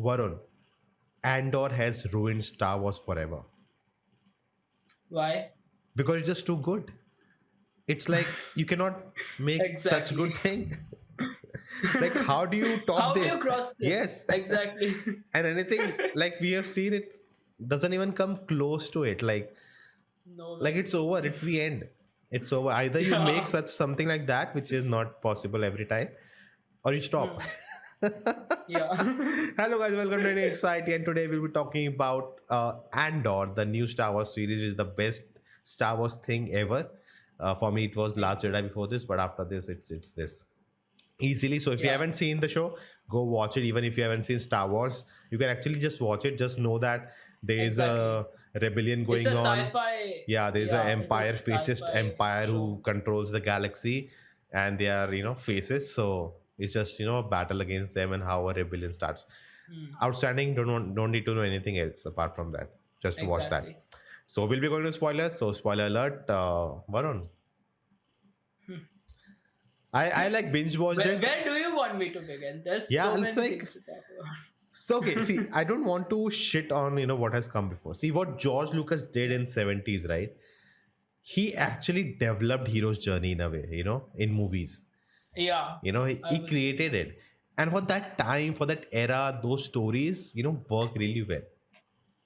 Varun, Andor has ruined Star Wars forever Why? because it's just too good. It's like you cannot make such Exactly. good thing. Like, how do you top How do you this? cross this? Yes. Exactly. And anything like we have seen it doesn't even come close to it. No Like way. it's over. It's the end. It's over. Either you make Yeah. such something like that, which is not possible every time, or you stop. Hmm. Yeah. Hello guys, welcome to Any Anxiety, and today we'll be talking about Andor, the new Star Wars series, which is the best Star Wars thing ever. For me, it was Last Jedi before this, but after this, it's this easily. So if you Yeah. haven't seen the show, go watch it. Even if you haven't seen Star Wars, you can actually just watch it. Just know that there is Exactly. a rebellion It's a going on. sci-fi. Yeah, there's an Yeah, it's a empire, fascist sci-fi empire who show. controls the galaxy, and they are faces. So it's just a battle against them and how a rebellion starts. Hmm. Outstanding. Don't need to know anything else apart from that. Just to watch that. Exactly. So we'll be going to spoilers. So spoiler alert. Varun, I like binge watched Where, it. where do you want me to begin? There's Yeah, so it's many like things to talk about. so. Okay, see, I don't want to shit on what has come before. See what George Lucas did in 70s, right? He actually developed hero's journey in a way, in movies. Yeah, I He would say. created it. And for that time, for that era, those stories, work really well.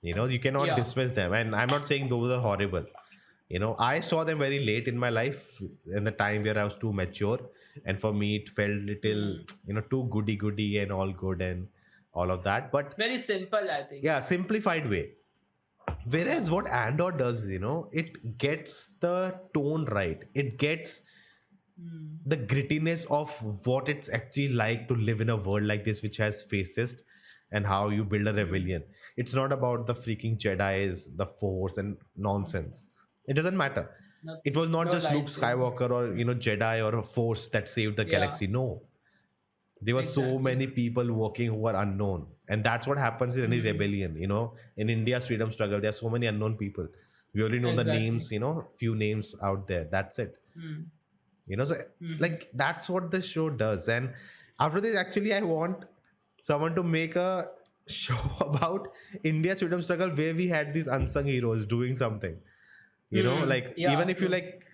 You cannot Yeah. dismiss them. And I'm not saying those are horrible. I saw them very late in my life, in the time where I was too mature. And for me, it felt little, Hmm. too goody goody and all good and all of that. But Very simple, I think. yeah, simplified way. Yeah. Whereas what Andor does, it gets the tone right. It gets Hmm. the grittiness of what it's actually like to live in a world like this, which has fascist, and how you build a Hmm. rebellion. It's not about the freaking Jedi's, the Force, and nonsense. It doesn't matter. It was Nothing. not No just Luke lightsabers. Skywalker or Jedi or a Force that saved the Yeah. galaxy. No, there were so Exactly. many people working who are unknown, and that's what happens in any Hmm. rebellion. In India's freedom struggle, there are so many unknown people. We only know the Exactly. names, few names out there. That's it. Hmm. So Hmm. like that's what the show does. And after this, actually, I want someone to make a show about India's freedom struggle where we had these unsung heroes doing something. Hmm. Like even Yeah. if you True. like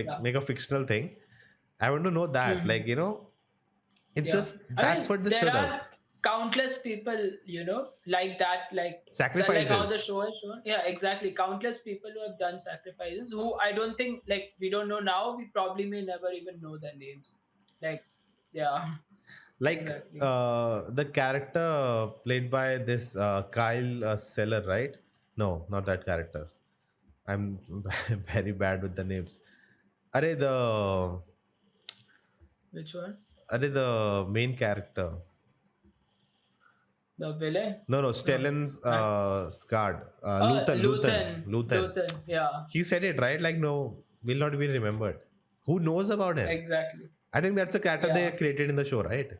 Yeah. make a fictional thing, I want to know that. Hmm. It's Yeah. just I that's mean, what the there show are does. countless people, like that, like how the Sacrifices. show has shown. Yeah, exactly. Countless people who have done sacrifices who I don't think, like, we don't know now. We probably may never even know their names. Like, yeah, Like exactly. the character played by this Kyle Seller, right? No, not that character. I'm very bad with the names. Are Which one? the main character? The villain? No, No. Stellan's I, Scarred. Luthen. Luthen. Luthen. Yeah, He said it right. Like no, will not be remembered. Who knows about him? exactly. I think that's the character they Yeah, created in the show, right?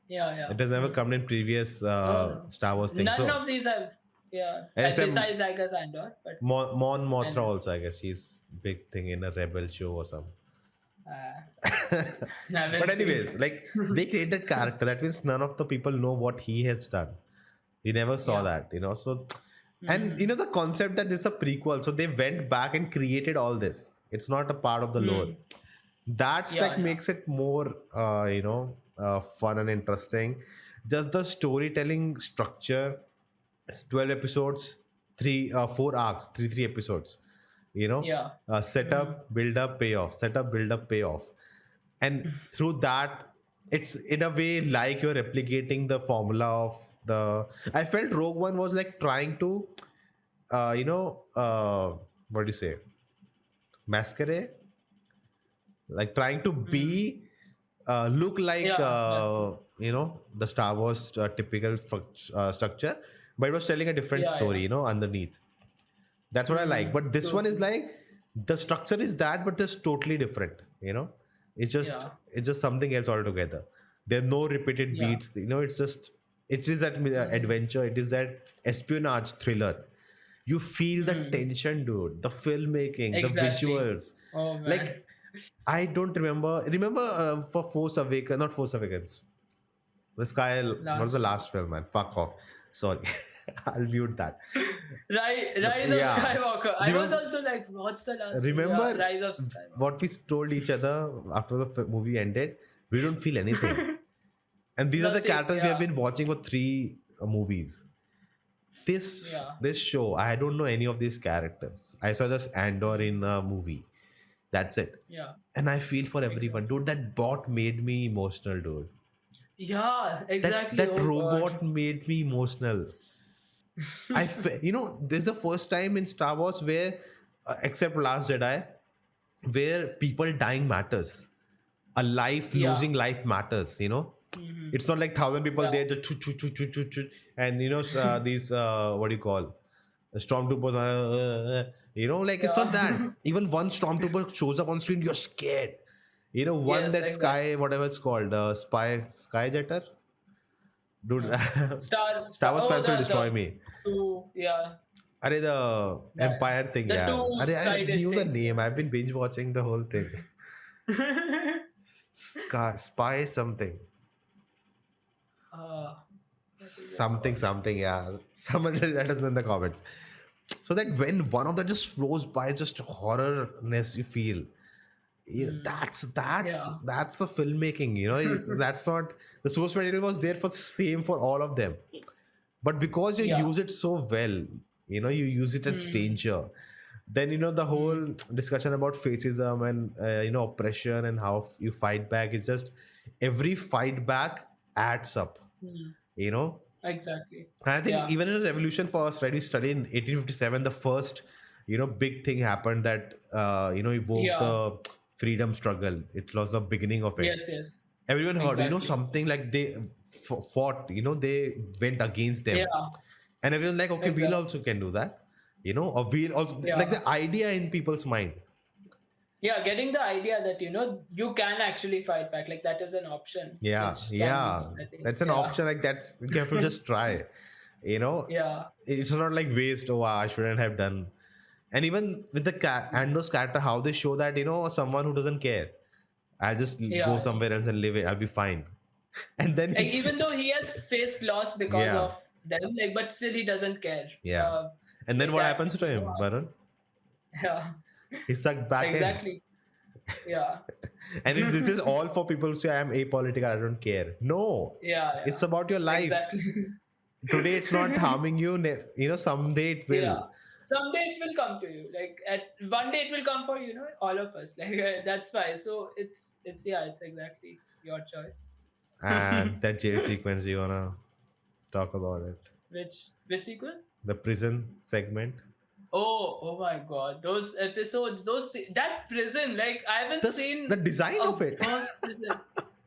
yeah, yeah. It has never Hmm. come in previous No, no. Star Wars things. None So, of these have. Yeah, except besides I guess Andor, but Mon Mothra and also, I guess she's big thing in a Rebel show or something. uh, But haven't seen. anyways, like they created character. That means none of the people know what he has done. We never saw Yeah. that. So, and Hmm. the concept that it's a prequel, so they went back and created all this. It's not a part of the lore. Hmm. That's Yeah, like yeah. makes it more, fun and interesting. Just the storytelling structure. It's 12 episodes, 4 arcs, three episodes. Yeah. Set Hmm. up, build up, payoff. Set up, build up, payoff. And through that, it's in a way like you're replicating the formula of the. I felt Rogue One was like trying to, what do you say, masquerade, like trying to Hmm. be, look like, Yeah, that's good. the Star Wars typical structure, but it was telling a different Yeah, story, yeah. underneath. That's what I like. Hmm. But this True, one is true. like the structure is that, but just totally different. It's just Yeah. it's just something else altogether. There are no repeated Yeah. beats. It is that Hmm. adventure. It is that espionage thriller. You feel the Hmm. tension, dude. The filmmaking, the Exactly. visuals. Oh man. Like I don't remember. Remember for Force Awakens, not Force Awakens. The Sky, not Last the one. last film, man. Fuck off. Sorry. I'll mute that. Rise of Yeah. Skywalker. I was Remember, also like, what's the last one? Yeah, remember Rise of Skywalker. what we told each other after the movie ended? We don't feel anything. And these are the Nothing. characters we have Yeah. been watching for three movies. This Yeah. this show, I don't know any of these characters. I saw just Andor Mm. in a movie. That's it. Yeah. And I feel for everyone. Exactly. Dude, that bot made me emotional, dude. Yeah. That Exactly. that Oh God. robot made me emotional. This is the first time in Star Wars where, except Last Jedi, where people dying matters. A life, Yeah. losing life matters. Hmm. It's not like 1,000 people Yeah. there just choo, choo, choo, choo, choo, choo, and these what do you call stormtroopers? Like it's not that. Yeah. Even one stormtrooper shows up on screen, you're scared. One Yes. that Exactly. sky, whatever it's called, skyjetter, dude. Uh, Star. Star Star. Wars Oh, fans will the destroy me. two. Yeah. Are the The Empire thing, the yeah. I two-sided knew the thing. name. I've been binge watching the whole thing. Spy something. uh, what is it Something, called? something, yeah. Someone will let us know in the comments. So that when one of them just flows by, just horrorness you feel. Yeah, Hmm. that's Yeah. that's the filmmaking. That's not the source material was there for same for all of them, but because you Yeah. use it so well, you use it at Hmm. danger. Then the Hmm. whole discussion about fascism and oppression and how you fight back is just every fight back adds up. Hmm. You know, Exactly. and I think Yeah. even in the revolution for us, right? We studied in 1857, the first, big thing happened that, evoked Yeah. the freedom struggle. It was the beginning of it. Yes. Yes. Everyone heard, Exactly. something like they fought, they went against them. Yeah. And everyone like, okay, we'll Exactly. also can do that, or we'll also, like Yeah. the idea in people's mind. Yeah. Getting the idea that you can actually fight back. Like that is an option Yeah, which can be. yeah. I think. That's an Yeah. option. Like that's, you have to just try, you know. Yeah. It's not like waste. Oh, wow, I shouldn't have done. And even with the Andros character, how they show that, someone who doesn't care. I'll just go Yeah. somewhere else and live it. I'll be fine. And then Like, even though he has faced loss because yeah, of them, like, but still he doesn't care. yeah. And then Like what that. happens to him, Varun? Yeah. He's sucked back in. Exactly. Yeah. And this is all for people who say I am apolitical, I don't care. No, Yeah. it's Yeah. about your life. Exactly. Today it's not harming you. Someday it will. Yeah. Someday it will come to you. Like at one day it will come for all of us. Like that's why. So it's yeah. It's exactly your choice. And that jail sequence, you wanna talk about it? Which sequel? The prison segment. Oh my God! Those episodes, that prison. Like I haven't seen The design a of it. worse prison.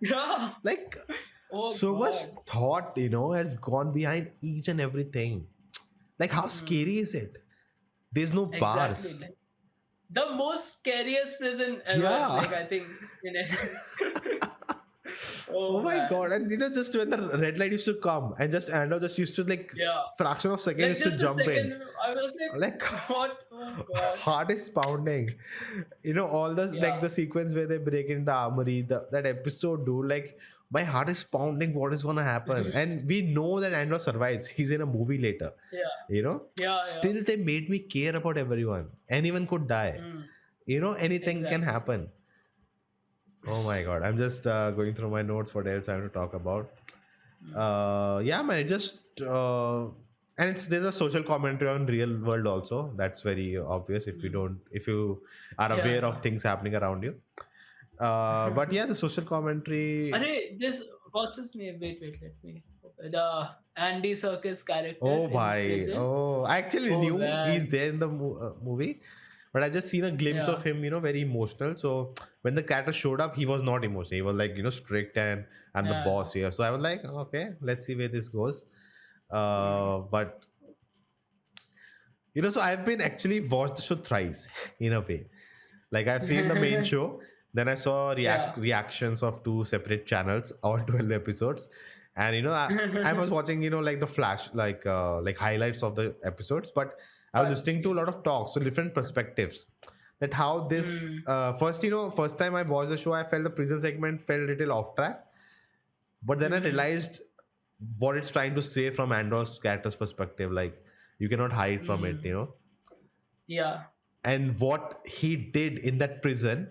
Yeah. Like Oh so much God. thought, has gone behind each and everything. Like how Hmm. scary is it? There's no Exactly. bars. Like the most scariest prison ever. Yeah. Like I think in it. Oh Oh my god! man. And just when the red light used to come, and just Ando just used to like Yeah. fraction of second Like used to just a jump in. second, I was Like like, what? Oh God. heart is pounding. All this like Yeah. the sequence where they break into the armory, that episode, dude. Like my heart is pounding. What is gonna happen? And we know that Andor survives. He's in a movie later. Yeah. You know. Yeah. Yeah. Still, they made me care about everyone. Anyone could die. Mm, Anything can exactly. happen. Oh my god! I'm just going through my notes. What else I have to talk about? Mm. Yeah, man. It just and there's a social commentary on real world also. That's very obvious Mm. if you are aware Yeah. of things happening around you. But yeah, the social commentary. This what's his name? Wait, let me. The Andy Serkis character Oh, in bhai. prison. Oh, I actually Oh knew he's man. there in the movie, but I just seen a glimpse Yeah. of him, very emotional. So when the character showed up, he was not emotional. He was like, strict and I'm the Yeah. boss here. So I was like, okay, let's see where this goes. Mm. But so I've been actually watched the show thrice in a way. Like I've seen the main show, then I saw Yeah. reactions of two separate channels, all 12 episodes, and I was watching like the flash, like highlights of the episodes, but I was listening to a lot of talks, so different perspectives. That how this Mm. first time I watched the show, I felt the prison segment felt a little off track, But then I realized what it's trying to say from Andor's character's perspective. Like, you cannot hide from it, Mm. Yeah. And what he did in that prison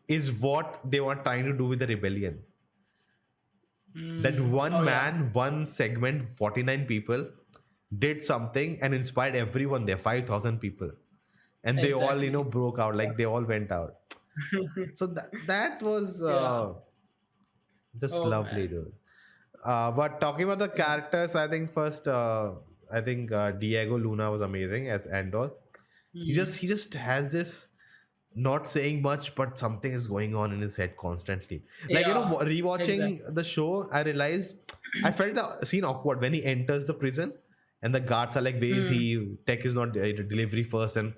is what they were trying to do with the rebellion. That Mm. one Oh yeah. man, one segment, 49 people did something and inspired everyone there, 5,000 people. And they all, Exactly. broke out, like they all went out. So that was Yeah. just Oh lovely, man. dude. But talking about the Yeah. characters, I think first, I think Diego Luna was amazing as Andor. Mm. He just has this not saying much, but something is going on in his head constantly. Like, Yeah. rewatching Exactly. the show, I realized I felt the scene awkward when he enters the prison and the guards are like, where is Mm. he? Tech is not delivery first. And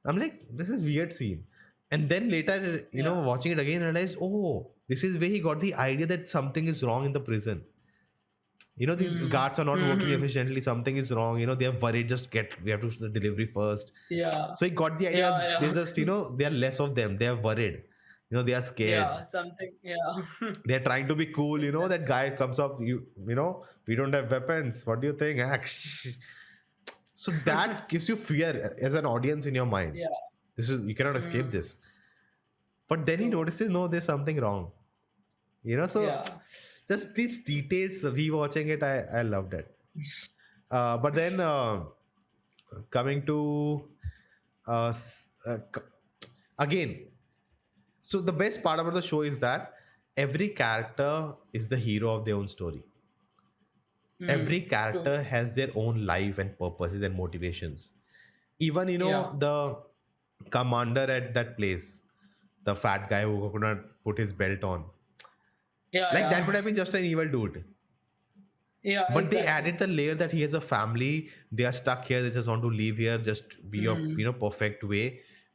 I'm like, this is weird scene. And then later, Yeah. watching it again, I realized, oh, this is where he got the idea that something is wrong in the prison. These Mm. guards are not working Mm-hmm. efficiently. Something is wrong. They're worried. We have to do the delivery first. Yeah. So he got the idea. Yeah. They Yeah. just, there are less of them. They are worried. They are scared. Yeah. Something. Yeah. They're trying to be cool. That Exactly. guy comes up. We don't have weapons. What do you think? So that gives you fear as an audience in your mind. Yeah. You cannot escape Mm. this. But then he True. notices, no, there's something wrong. So Yeah. just these details, rewatching it, I loved it. But then coming to again, so the best part about the show is that every character is the hero of their own story. Every Mm. True. character has their own life and purposes and motivations. Even Yeah. the commander at that place, the fat guy who could not put his belt on, Yeah. like that Yeah. would have been just an evil dude. Yeah. But they Exactly. added the layer that he has a family. They are stuck here. They just want to leave here. Just be your Mm. perfect way.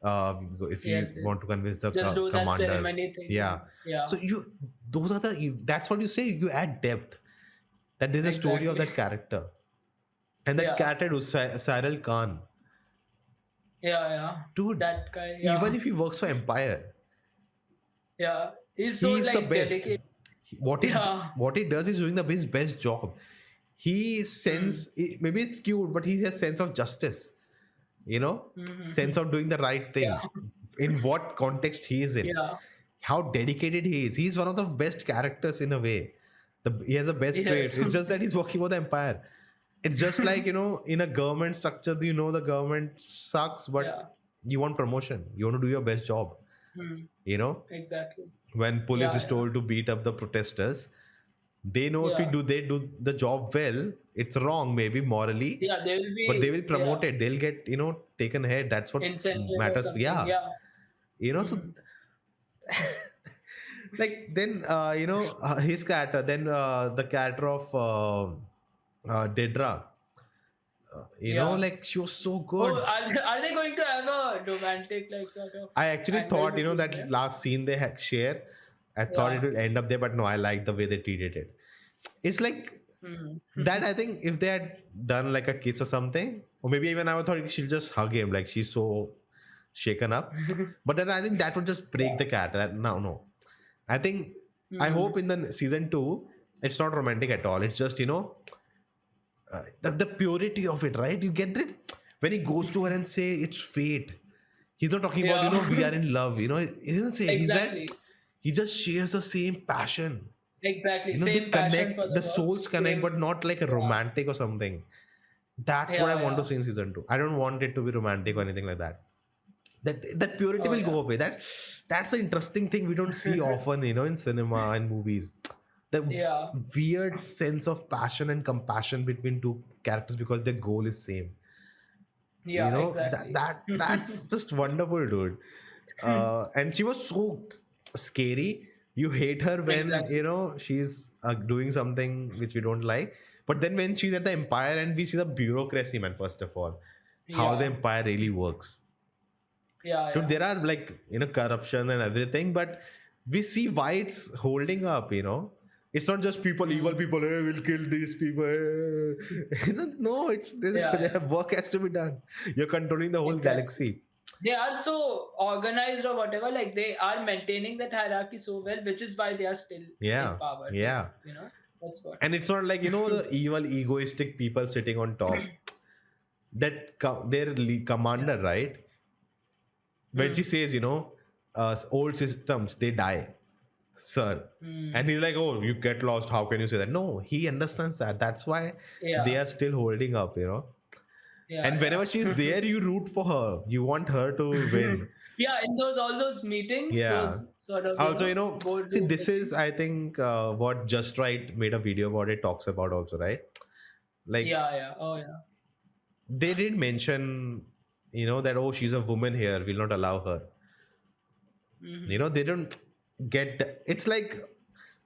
If you Yes. Yes. want to convince the Just do that commander, ceremony thing. yeah. And yeah. So those are that's what you say. You add depth. That there's a story of Exactly. that character, and that Yeah. character was Cyril Khan, Yeah. Yeah. dude. That guy. Even Yeah. if he works for Empire, Yeah. He's so he's the like best. dedicated. What he Yeah. what he does is doing his best job. He Mm. maybe it's cute, but he has sense of justice. Mm-hmm. Sense of doing the right thing Yeah. in what context he is in, Yeah. how dedicated he is. He's one of the best characters in a way. He has the best Yes. traits. It's just that he's working for the Empire. It's just like, in a government structure, the government sucks, but Yeah. you want promotion. You want to do your best job. Mm. You know, Exactly. when police Yeah. is Yeah. told to beat up the protesters, they know if Yeah. they do the job well, it's wrong, maybe morally, Yeah. They will but they be. will promote Yeah. it. They'll get, taken ahead. That's what Incentive or matters. something. Yeah. Yeah. So Mm-hmm. like then his character, then the character of Dedra, Yeah. like she was so Oh, good. are they going to have a romantic like sort of I actually angle thought, between that them? last scene they share, I thought it Yeah. will end up there, but no, I like the way they treated it. It's like Mm-hmm. that. I think if they had done like a kiss or something, or maybe even I thought she'll just hug him, like she's so shaken up. But then I think that would just break the character. No. I think, I Mm. hope in the season 2, it's not romantic at all. It's just, the purity of it, right? You get it when he goes to her and say it's fate. He's not talking about, Yeah. we are in love. He doesn't say, he said, Exactly. he just shares the same passion. Exactly. They Same passion for connect, the the work. souls connect, Same. but not like a Yeah. romantic or something. That's what I Yeah. want to Yeah. see in season 2. I don't want it to be romantic or anything like that. That purity Oh will yeah. go away. That's the interesting thing we don't see often, in cinema and movies. The Yeah. weird sense of passion and compassion between two characters because their goal is same. Yeah. That Exactly. that's just wonderful, dude. And she was so scary. You hate her when Exactly. she's doing something which you don't like, but then when she's at the Empire and we see the bureaucracy, man, first of all, how the Yeah. Empire really works. Yeah. Dude, Yeah. there are like corruption and everything, but we see why it's holding up. It's not just people, evil Mm. people. Hey, we'll kill these people. Hey. No, it's Yeah. Yeah. work has to be done. You're controlling the whole Exactly. galaxy. They are so organized or whatever. Like they are maintaining that hierarchy so well, which is why they are still in Yeah, power. yeah. You know. That's what. And it's not like, the evil, egoistic people sitting on top. Their Yeah. commander, right? When she Hmm. says, old systems, they die, sir. And Hmm. he's like, oh, you get lost. How can you say that? No, he understands that. That's why they Yeah. are still holding up. Yeah. And whenever she's Yeah. there, you root for her. You want her to win. Yeah. In those all those meetings, Yeah. those sort of Also, see, boardroom this is, meetings. I think, what Just Right made a video about it talks about also, right? Like, Yeah. Yeah. Oh yeah. they did mention, that, oh, she's a woman here. We'll not allow her. Hmm. They don't get it's like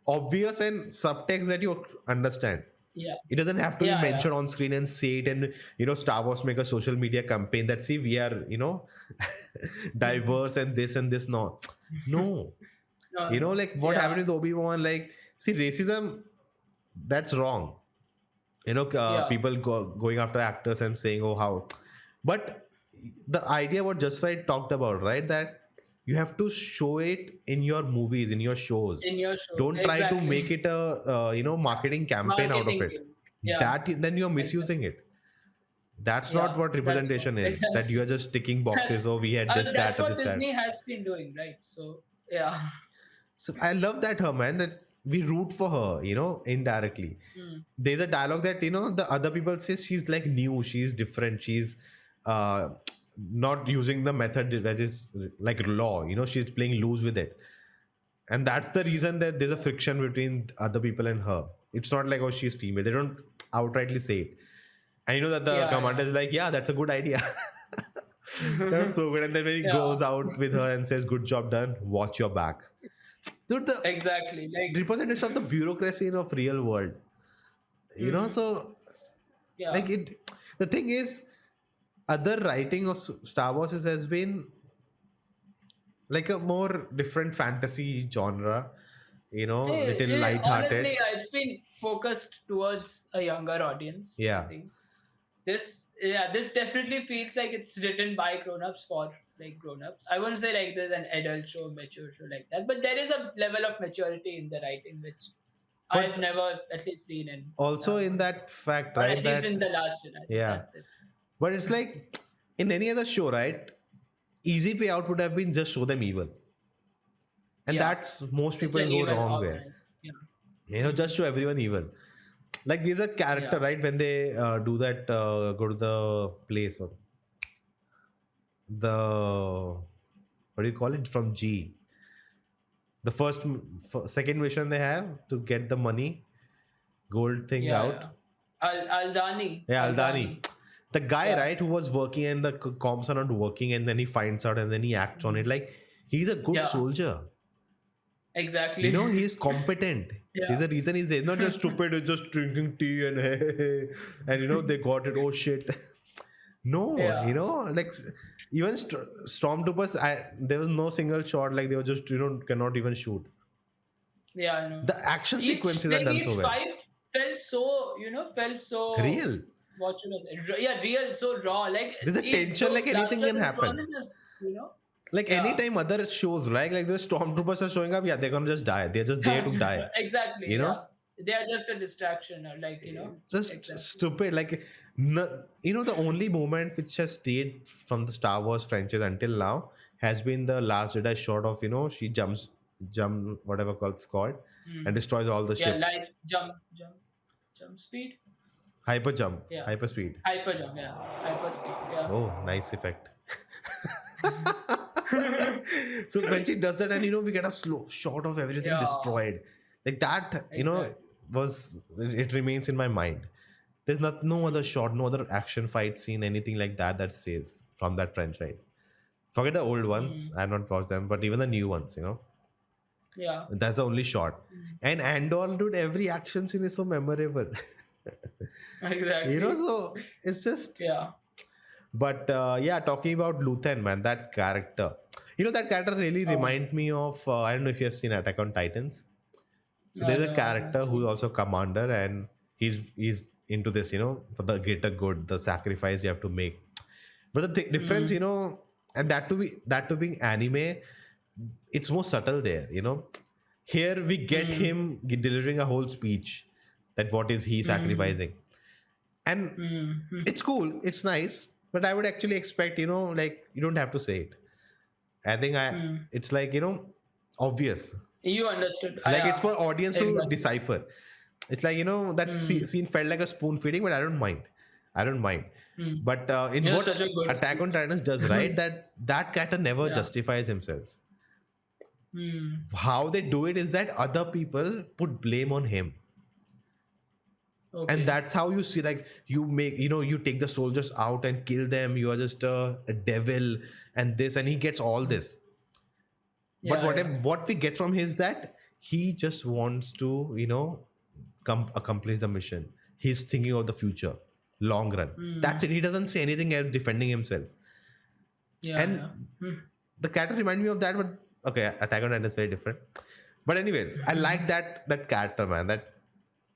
obvious and subtext that you understand. Yeah. It doesn't have to be Yeah. Yeah. mentioned on screen and say it, and Star Wars make a social media campaign that, see, we are diverse and this. No. No. No. Like what happened Yeah. with Obi-Wan, like, see, racism, that's wrong. Yeah. People going after actors and saying, oh, how. But the idea what Just Right talked about, right, that you have to show it in your movies, in your shows. In your shows, Don't try to make exactly. it a marketing campaign out of Marketing it. thing. Yeah. That then you're misusing Exactly. it. That's not Yeah. what That's what. representation is, that you Exactly. are just ticking boxes. That's. Oh, we had this, That's that, or what this, that. Disney has been doing, right? So yeah. So I love that her, man, that we root for her, indirectly. Hmm. There's a dialogue that, the other people say she's like new, she's different, she's uh not using the method that is like law, she's playing loose with it. And that's the reason that there's a friction between other people and her. It's not like, oh, she's female. They don't outrightly say it. And that the Yeah. commander is like, yeah, that's a good idea. That was Yeah. so good. And then when he Yeah. goes out with her and says, good job done, watch your back. Dude, the Exactly. Like. representation of the bureaucracy of real world. Hmm. So Yeah. like the thing is, other writing of Star Wars has been like a more different fantasy genre, little Honestly, light-hearted. it's been focused towards a younger audience. I Yeah. think this definitely feels like it's written by grown-ups for like grown-ups. I wouldn't say like there's an adult show, mature show like that, but there is a level of maturity in the writing which I've But never at least seen in also Star in Wars, that fact, or right, at least in that, the last one. I think yeah. that's it. But it's like in any other show, right? Easy way out would have been just show them evil. And Yeah, that's most it's people an go evil wrong where. organized. Yeah, Just show everyone evil. Like there's a character, yeah, right? When they do that, go to the place or the, what do you call it, from G. The second mission they have to get the money, gold thing yeah, out. yeah. Aldani, Yeah, Aldani. Aldani. The guy, Yeah, right, who was working and the comms are not working, and then he finds out and then he acts on it. Mhm. Like, he's a good Yeah, soldier. exactly. He's competent. There's Yeah, a reason he's there. Not just stupid, he's just drinking tea and hey, hey, hey. And they got it. Oh shit. No, yeah, like even stormtroopers, there was no single shot. Like they were just, cannot even shoot. yeah. I know. The action Each sequences are like done each so well. fight felt so Real. what should I say? Yeah, real, so raw. Like There's a tension, those like anything blasters, can it happen. wasn't just Like yeah. anytime other shows, right? Like the stormtroopers are showing up, yeah, they're gonna just die. They're just there to die. Exactly. You know, Yeah, they are just a distraction, or just exactly. stupid. Like, no, the only moment which has stayed from the Star Wars franchise until now has been the Last Jedi shot of she jump whatever it's called, Hmm. and destroys all the Yeah, ships. light jump speed. Hyper jump, Yeah, hyper speed. hyper jump. Yeah, hyper speed. Yeah. Oh, nice effect. So when she does that, and we get a slow shot of everything Yeah, destroyed, like that, exactly. was, it remains in my mind. There's no other shot, no other action fight scene, anything like that stays from that franchise. Forget the old ones, Hmm. I've not watched them, but even the new ones, Yeah. that's the only shot. Hmm. And Andor, dude, every action scene is so memorable. Exactly. So it's just. Yeah. But yeah, talking about Luthen, man, that character. That character really Oh remind me of, I don't know if you have seen Attack on Titans. So no, there's a no, I've not character who's seen. also commander, and he's into this, for the greater good, the sacrifice you have to make. But the difference, Hmm. and that to being anime, it's more subtle there. Here we get Hmm. him delivering a whole speech, that what is he Mm. sacrificing. And Mm. it's cool, it's nice, but I would actually expect, like, you don't have to say it. I think Mm. it's like, obvious. You understood. Like, it's Yeah. for audience to Exactly. decipher. It's like, that Mm. scene felt like a spoon feeding, but I don't mind. Mm. But in You're what such a good Attack on Titans does, speaker. right, that character never Yeah. justifies himself. Mm. How they do it is that other people put blame on him, and Okay. that's how you see, like, you take the soldiers out and kill them, you are just a devil, and this, and he gets all Mm. this. But Yeah. Yeah. what we get from him is that he just wants to, accomplish the mission. He's thinking of the future, long run. That's Mm. it. He doesn't say anything else defending himself. Yeah. And Yeah. Mm. the character remind me of that, but okay, Attack on Titan is very different. But anyways, I like that character, man. That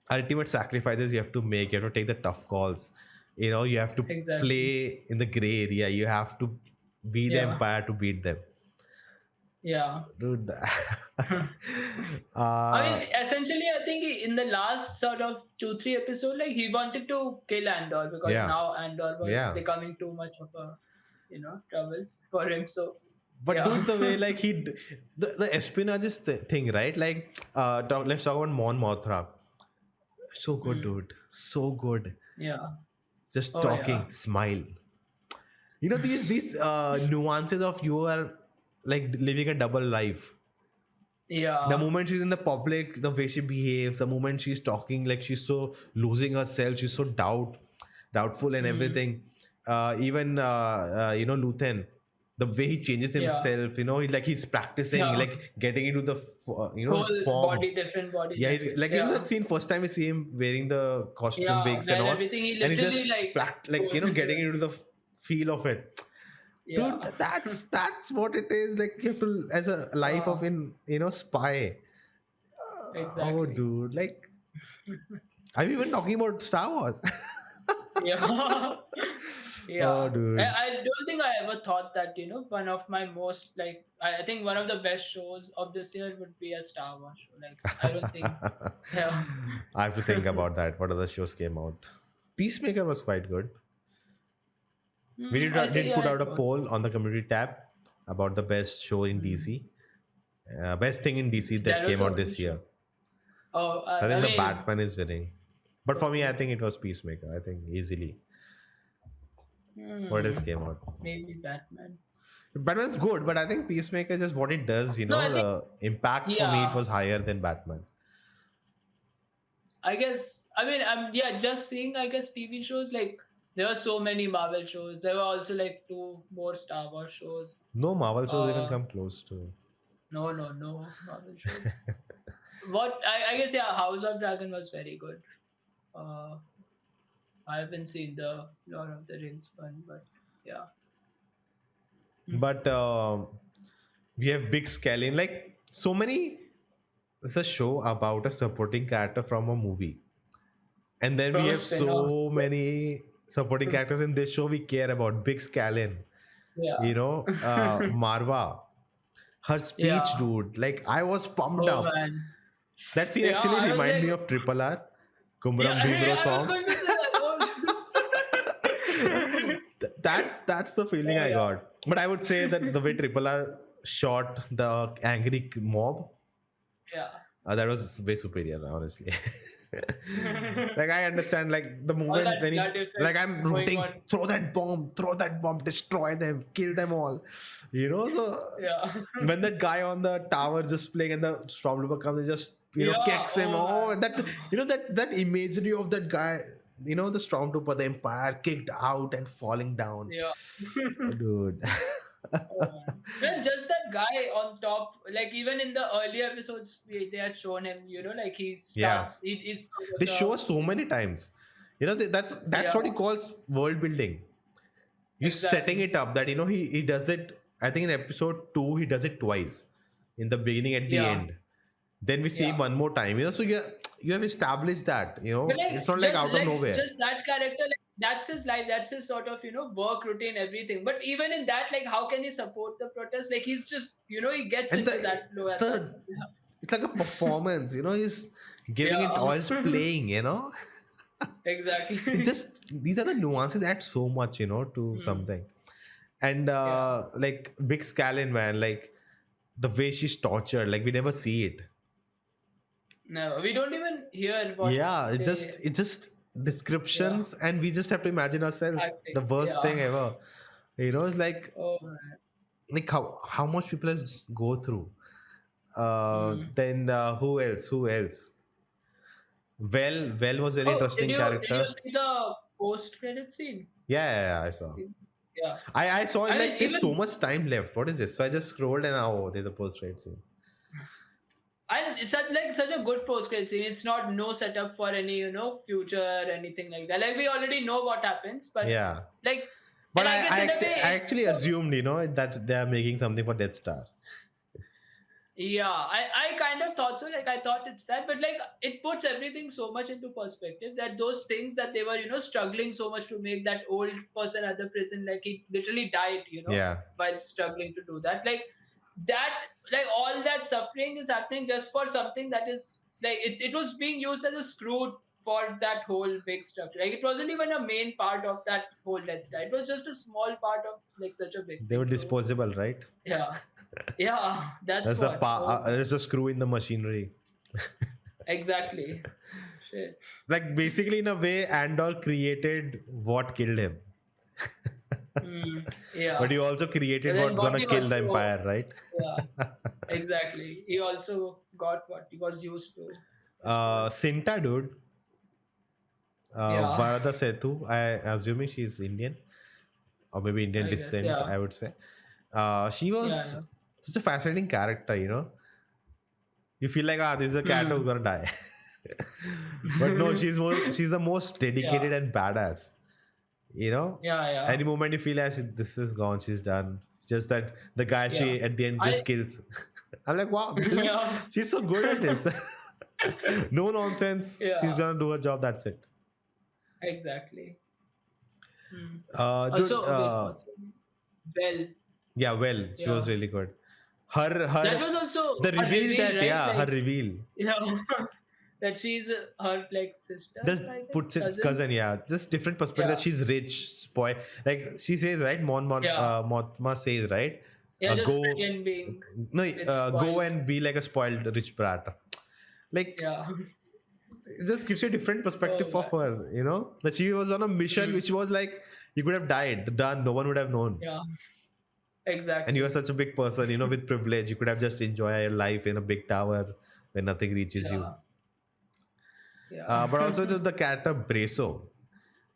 ultimate sacrifices you have to make. You have to take the tough calls. You have to Exactly. play in the gray area. You have to be the Yeah. empire to beat them. Yeah. Dude, I uh, mean, essentially, I think in the last sort of 2, 3 episodes, like he wanted to kill Andor because yeah, now Andor was yeah. becoming too much of a, trouble for him. So, But yeah. dude, the way, like, the espionage thing, right? Like, let's talk about Mon Mothra. So good, Mm. dude. So good. Yeah. Just Oh, yeah. talking, smile. These nuances of you are like living a double life. The Yeah. moment she's in the public, the way she behaves, the moment she's talking, like, she's so losing herself, she's so doubtful and Mm. everything. Even Luthen, the way he changes Yeah. himself, he's practicing, Yeah. like, getting into the Whole form. body, different body Yeah, he's language. like, Yeah. that scene first time we see him wearing the costume Yeah. wigs and Then all, everything, he and he literally just like goes into getting it. into the feel of it. Dude, Yeah. that's what it is. Like, you have to, as a life Uh, of in spy. Oh, exactly. dude, like, are we even talking about Star Wars? Yeah. Oh, Yeah. dude. I don't think I ever thought that, one of my most, like, I think one of the best shows of this year would be a Star Wars show. Like, I don't think, yeah. I have to think about that. What other shows came out? Peacemaker was quite good. We I think, did put yeah, out it a was. poll on the community tab about the best show in Mm. DC, best thing in DC that There was came out only this show. year. Oh, So I I think the mean, Batman is winning, but for me, I okay. think it was Peacemaker. I think easily. What else Hmm. came out? Maybe Batman. Batman's good, but I think Peacemaker is just what it does. No, I think, The impact for me, it yeah. was higher than Batman. I guess, I mean, yeah, just seeing, I guess, TV shows, like, there were so many Marvel shows. There were also, like, two more Star Wars shows. No Marvel shows even Uh, come close to. no, no, no Marvel shows. What I guess, yeah, House of Dragon was very good. Uh, I haven't seen the Lord of the Rings one, but yeah. Hmm. But we have big scale like so many. It's a show about a supporting character from a movie, and then we From a have spin-off. so many supporting characters in this show we care about. Big Scallion, Yeah. Marva, her speech, Yeah. dude. Like, I was pumped Oh up. man. That scene Yeah, actually I was remind like, me of Triple R, yeah, Kumram Bhimro I was song. going to say that. Oh, That's the feeling oh I yeah. got. But I would say that the way Triple R shot the angry mob, Yeah. that was way superior, honestly. Like, I understand, like, the All moment that when he, blood like, effects I'm going rooting, on. throw that bomb, destroy them, kill them all. So Yeah. when that guy on the tower just playing and the stormtrooper comes and just Yeah. kicks him. Oh Oh, man. that that imagery of that guy. The stormtrooper, the empire kicked out and falling down, Yeah. dude. Oh man. Well, just that guy on top, like even in the earlier episodes, they had shown him, like he Yeah, starts, he is sort they of show the, us so many times. That's yeah, what he calls world building. You setting exactly. it up that he does it. I think in episode 2 he does it twice, in the beginning, at the Yeah. end. Then we see him Yeah. one more time. So you have established that. But It's not like out of nowhere. just that character, like that's his life, that's his sort of work routine, everything. But even in that, like how can he support the protest? Like he's just he gets And into that flow at that the point. Yeah. it's like a performance. giving it Yeah. all is playing, it Exactly. just, these are the nuances add so much, to Hmm. something. And Yeah. like Big Scallion, man, like the way she's tortured, like we never see it. No, we don't even hear what Yeah, they. it just Yeah. descriptions, and we just have to imagine ourselves. Acting. The worst Yeah. thing ever. It's Oh man. like how much people has go through. Hmm. Then who else? Well was an Oh, interesting did you character. see the post credit scene? Yeah, I saw. Yeah. I saw it I mean, like there's so even much time left. What is this? So I just scrolled and oh, there's a post trade scene. and it's such a good post credit scene. It's not no setup for any future anything like that. Like we already know what happens, but Yeah, like, but and I guess in a way, I actually assumed that they are making something for Death Star. yeah, I kind of thought so. Like I thought it's that, but like it puts everything so much into perspective that those things that they were struggling so much to make, that old person at the prison, like he literally died, Yeah, while struggling to do that. Like that, like all that suffering is happening just for something that is like it was being used as a screw for that whole big structure. Like it wasn't even a main part of that whole Let's Die. It was just a small part of like such a big they were thing. So disposable, right? yeah, yeah, that's That's the what. Oh man. there's a screw in the machinery. Exactly. Shit. Like basically, in a way, Andor created what killed him, Mm, but yeah. he also But created then what what gonna he kill the also, empire, right? yeah, exactly. He also got what he was used to destroy. Sinta, dude, Yeah, Varada Setu. I assuming she's Indian or maybe Indian I guess. descent. Yeah, I would say. She yeah, was yeah. such a fascinating character. You feel like this is a character who's Hmm. gonna die, but no, she's the most Yeah, dedicated and badass. you know yeah, yeah, any moment you feel as this is gone, she's done. Just that the guy yeah. she at the end I just kills. I'm like, wow, yeah, she's so good at this. No nonsense, she's yeah, gonna do her job, that's it. exactly. Hmm. Dude, Also, wait, what's her name? Well, yeah, well, she was yeah. really good. Her That was also the a reveal, reveal, that right? yeah, her Like, reveal that she's her like sister, just I guess, puts it cousin. cousin, yeah, just different perspective, that Yeah, she's rich, spoil, like she says, right? yeah, Mothma says, right? yeah. Just Go, pretend being no, with go spoiled. and be like a spoiled rich brat. Like, Yeah. it just gives you a different Oh perspective of man. her, that she was on a mission Mm, which was like, you could have died, done, no one would have known. yeah. And you are Exactly. such a big person, with privilege, you could have just enjoy your life in a big tower where nothing reaches you. Yeah. Yeah. But also the character Braso,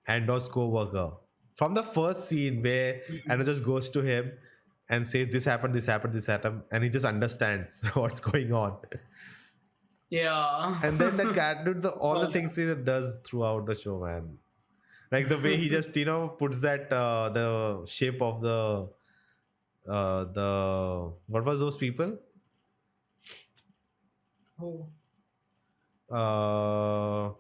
Andor's co-worker, from the first scene where Mm. Andor just goes to him and says, this happened, this happened, this happened, and he just understands what's going on. Yeah. And then the cat dude, all Oh the things he does throughout the show, man. Like the way he just puts that the shape of the what was those people, oh. uh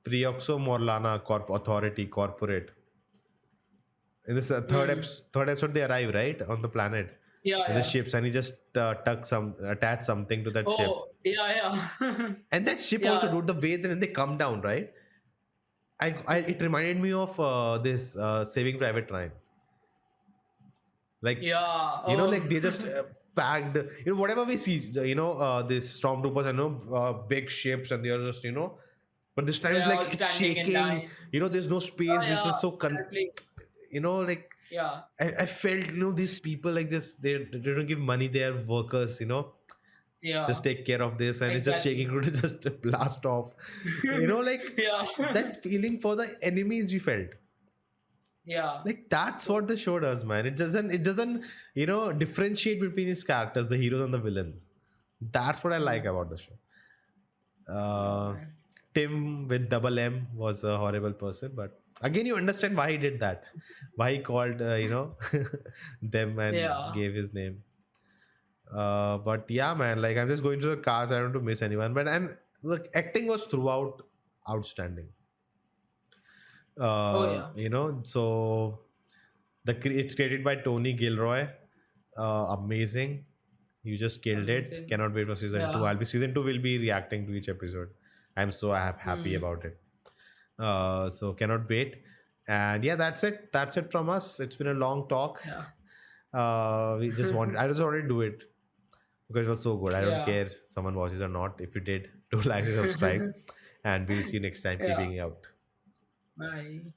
Prioxo Morlana Authority Corporate. In this Mm. third episode, they arrive right on the planet Yeah, in the yeah. ships, and he just attach something to that ship. Oh, yeah, yeah. And that ship also, Yeah. dude, the way when they come down, right? It reminded me of this Saving Private Ryan. Like, Yeah. Oh. like they just packed, whatever we see, these stormtroopers, big ships, and they are just, but this time it's They're like all it's standing in shaking. line. There's no Yeah, space. This yeah. is so Exactly. like Yeah. I felt, these people like this, they don't give money, they are workers, Yeah. just take care of this, and it's just shaking, Exactly. to just blast off. Like Yeah. that feeling for the enemies you felt. Yeah. Like that's True. what the show does, man. It doesn't differentiate between its characters, the heroes and the villains. That's what I like Mm. about the show. Yeah, uh man. Tim with double M was a horrible person, but again, you understand why he did that, why he called them and Yeah. gave his name. But yeah, man, like I'm just going through the cast, I don't want to miss anyone, but and look, acting was throughout outstanding. Oh yeah. So it's created by Tony Gilroy. Amazing. You just killed it. Amazing. Cannot wait for season two. Yeah. Season two will be reacting to each episode. I'm so happy Hmm. about it. So cannot wait. And yeah, that's it from us. It's been a long talk. Yeah. We just wanted I just wanted to do it because it was so good. I don't Yeah. care someone watches or not. If you did, do like and subscribe, and we'll see you next time. Yeah. Keeping it out. Bye.